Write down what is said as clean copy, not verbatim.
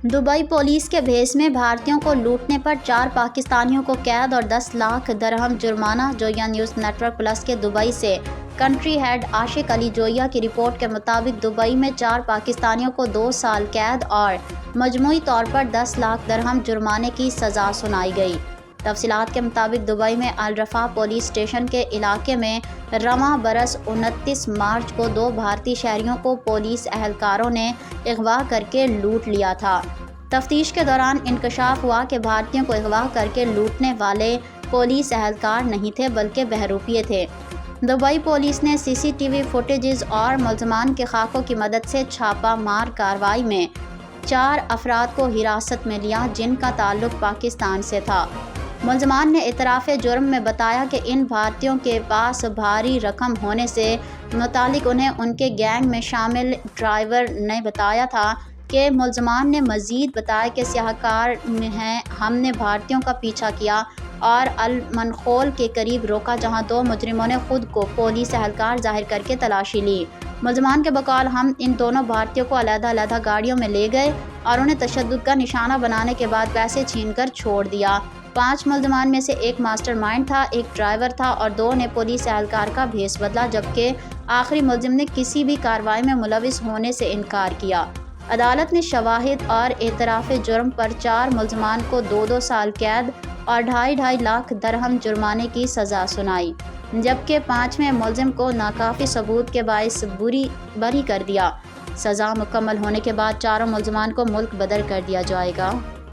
Dubai police के भेस में भारतीयों को लूटने पर 4 पाकिस्तानियों को कैद और 10 लाख दिरहम जुर्माना। जोया न्यूज़ नेटवर्क प्लस के दुबई से कंट्री हेड आशिक अली जोया की रिपोर्ट के मुताबिक दुबई में 4 पाकिस्तानियों को 2 साल कैद और मजमूई तौर पर 10 लाख दिरहम जुर्माने की सज़ा सुनाई गई। तफसीलात के मुताबिक दुबई में अल रफा पुलिस स्टेशन के इलाके में रवां बरस 29 मार्च को 2 भारतीय शहरियों को पुलिस एहलकारों ने अगवा करके लूट लिया था। तफ्तीश के दौरान इंकशाफ हुआ कि भारतीयों को अगवा करके लूटने वाले पुलिस एहलकार नहीं थे बल्कि बहरूपिये थे। दुबई पुलिस ने CCTV फुटेजेस और मुल्ज़मान के खाकों की मदद से छापा मार कार्रवाई में 4 अफराद को हिरासत में लिया जिनका ताल्लुक पाकिस्तान से था। मुल्ज़मान ने इतराफ़ जुर्म में बताया कि इन भारतीयों के पास भारी रकम होने से मुतालिक उन्हें उनके गैंग में शामिल ड्राइवर ने बताया था कि मुल्ज़मान ने मज़ीद बताया कि सियाहकार हैं। हमने भारतीयों का पीछा किया और अल मनखोल के करीब रोका जहां 2 मुजरिमों ने खुद को पुलिस एहलकार जाहिर करके तलाशी ली। मुल्ज़मान के बकौल हम इन दोनों भारतीयों को अलग-अलग गाड़ियों में ले गए और उन्हें तशद्दुद का निशाना बनाने के बाद पैसे छीनकर छोड़ दिया। 5 मुल्ज़मान में से एक मास्टरमाइंड था, एक ड्राइवर था और 2 ने पुलिस एहलकार का भेस बदला, जबकि आखिरी मुल्ज़िम ने किसी भी कार्रवाई में मुलविस होने से इनकार किया। अदालत ने शवाहिद और एतराफ़ जुर्म पर 4 मुल्ज़मान को 2-2 साल कैद और 2.5 लाख दिरहम जुर्माने की सज़ा सुनाई, जबकि 5वें मुल्ज़िम को नाकाफ़ी सबूत के बाइस बरी कर दिया। सज़ा मुकम्मल होने के बाद चारों मुल्ज़मान को मुल्क बदर कर दिया जाएगा।